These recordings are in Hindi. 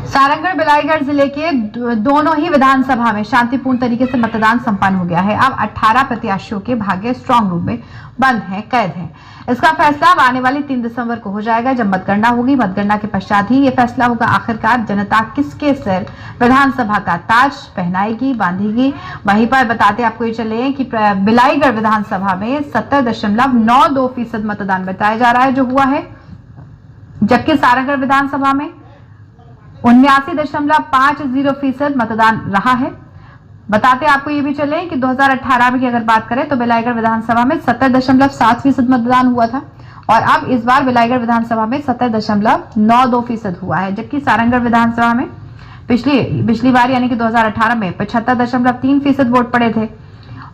सारंगढ़ बिलाईगढ़ जिले के दोनों ही विधानसभा में शांतिपूर्ण तरीके से मतदान संपन्न हो गया है। अब 18 प्रत्याशियों के भाग्य स्ट्रांग रूम में बंद हैं, कैद हैं। इसका फैसला अब आने वाली 3 दिसंबर को हो जाएगा, जब मतगणना होगी। मतगणना के पश्चात ही ये फैसला होगा आखिरकार जनता किसके सिर विधानसभा का ताज पहनाएगी, बांधेगी। वहीं पर बताते आपको ये चले कि बिलाईगढ़ विधानसभा में 70.92% मतदान बताया जा रहा है जो हुआ है, जबकि सारंगढ़ विधानसभा में 79.50% मतदान रहा है। बताते आपको ये भी चले कि 2018 में की अगर बात करें तो बिलाईगढ़ विधानसभा में 70.7% मतदान हुआ था और अब इस बार बिलाईगढ़ विधानसभा में 70.92% हुआ है, जबकि सारंगढ़ विधानसभा में पिछली बार यानी कि 2018 में 75.3% वोट पड़े थे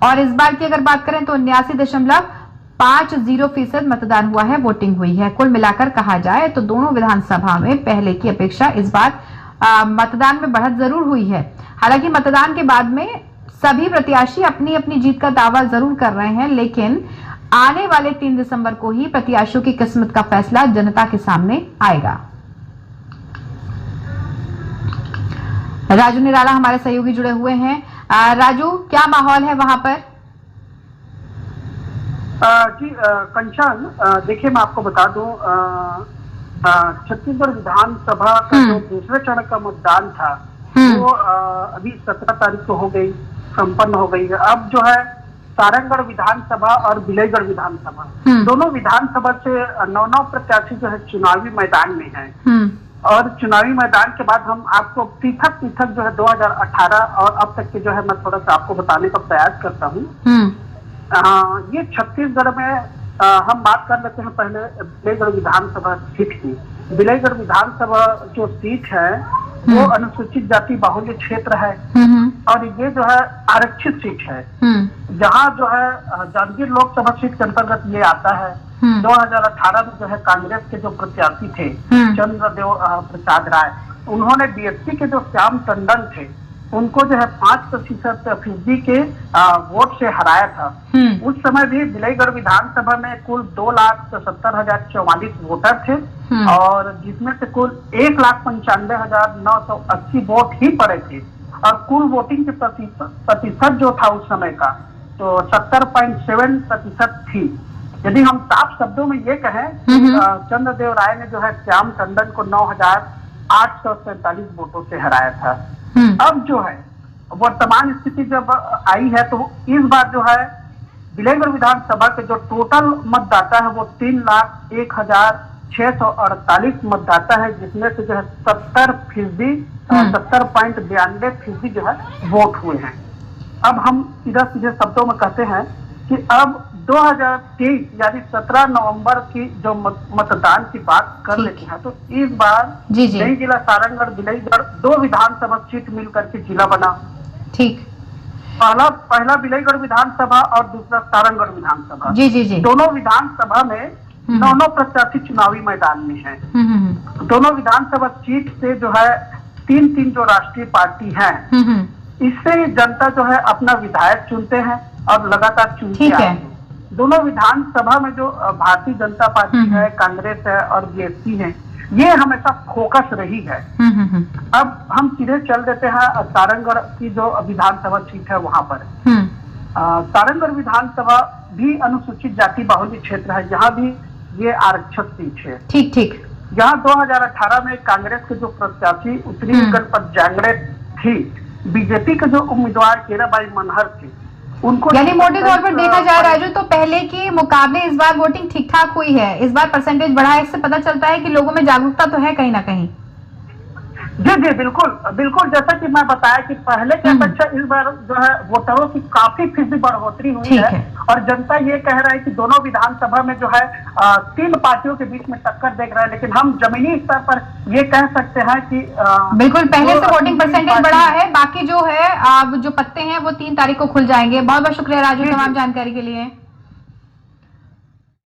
और इस बार की अगर बात करें तो 79.50% मतदान हुआ है, वोटिंग हुई है। कुल मिलाकर कहा जाए तो दोनों विधानसभा में पहले की अपेक्षा इस बार मतदान में बढ़त जरूर हुई है। हालांकि मतदान के बाद में सभी प्रत्याशी अपनी अपनी जीत का दावा जरूर कर रहे हैं, लेकिन आने वाले 3 दिसंबर को ही प्रत्याशियों की किस्मत का फैसला जनता के सामने आएगा। राजू निराला हमारे सहयोगी जुड़े हुए हैं। राजू, क्या माहौल है वहां पर? जी कंचन, देखिए मैं आपको बता दूं, छत्तीसगढ़ विधानसभा का जो दूसरे चरण का मतदान था वो अभी 17 तारीख को हो गई, संपन्न हो गई है। अब जो है सारंगढ़ विधानसभा और बिलाईगढ़ विधानसभा दोनों विधानसभा से 9 प्रत्याशी जो है चुनावी मैदान में है और चुनावी मैदान के बाद हम आपको पृथक जो है 2018 और अब तक के जो है मैं थोड़ा सा आपको बताने का प्रयास करता हूँ। ये छत्तीसगढ़ में हम बात कर लेते हैं पहले बिलाईगढ़ विधानसभा सीट की। बिलाईगढ़ विधानसभा जो सीट है वो अनुसूचित जाति बाहुल्य क्षेत्र है और ये जो है आरक्षित सीट है, जहाँ जो है जांजगीर लोकसभा सीट के अंतर्गत ये आता है। 2018 में जो है कांग्रेस के जो प्रत्याशी थे चंद्रदेव प्रसाद राय, उन्होंने बीएसपी के जो श्याम टंडन थे उनको जो है 5% के वोट से हराया था। उस समय भी बिलाईगढ़ विधानसभा में कुल 2,77,044 वोटर थे और जिसमें से कुल 1,95,980 वोट ही पड़े थे और कुल वोटिंग के प्रतिशत जो था उस समय का तो 70.7% थी। यदि हम साफ शब्दों में ये कहें चंद्रदेव राय ने जो है श्याम टंडन को 9,847 वोटों से हराया था। अब जो है वर्तमान स्थिति जब आई है तो इस बार जो है बिलाईगढ़ विधानसभा के जो टोटल मतदाता है वो 3,01,648 मतदाता है, जिसमें से जो है 70.92% जो है वोट हुए हैं। अब हम सीधे शब्दों में कहते हैं कि अब 2023 यानी 17 नवंबर की जो मतदान की बात कर लेते हैं तो इस बार नई जिला सारंगढ़ बिलाईगढ़ 2 विधानसभा सीट मिलकर के जिला बना। ठीक, पहला बिलाईगढ़ विधानसभा और दूसरा सारंगढ़ विधानसभा। दोनों विधानसभा में 9 प्रत्याशी चुनावी मैदान में है। दोनों विधानसभा सीट से जो है 3 जो राष्ट्रीय पार्टी है इससे जनता जो है अपना विधायक चुनते हैं और लगातार चुनते आए हैं। दोनों विधानसभा में जो भारतीय जनता पार्टी है, कांग्रेस है और बीएसपी है, ये हमेशा फोकस रही है। अब हम सीधे चल देते हैं सारंगढ़ की जो विधानसभा सीट है वहां पर। सारंगढ़ विधानसभा भी अनुसूचित जाति बाहुल्य क्षेत्र है, यहाँ भी ये आरक्षित सीट है। ठीक। यहाँ 2018 में कांग्रेस के जो प्रत्याशी उत्तरी पर जांगड़े थी, बीजेपी के जो उम्मीदवार केराबाई मनहर थे, उनको यानी मोटे तौर पर देखा जाए राजू तो पहले के मुकाबले इस बार वोटिंग ठीक ठाक हुई है, इस बार परसेंटेज बढ़ा है। इससे पता चलता है कि लोगों में जागरूकता तो है कहीं ना कहीं। जी बिल्कुल जैसा कि मैं बताया कि पहले की अपेक्षा इस बार जो है वोटरों की काफी फीसदी बढ़ोतरी हुई है और जनता ये कह रहा है कि दोनों विधानसभा में जो है 3 पार्टियों के बीच में टक्कर देख रहा है, लेकिन हम जमीनी स्तर पर ये कह सकते हैं कि बिल्कुल पहले से वोटिंग परसेंटेज बढ़ा है। बाकी जो है जो पत्ते हैं वो 3 तारीख को खुल जाएंगे। बहुत बहुत शुक्रिया राजू तमाम जानकारी के लिए।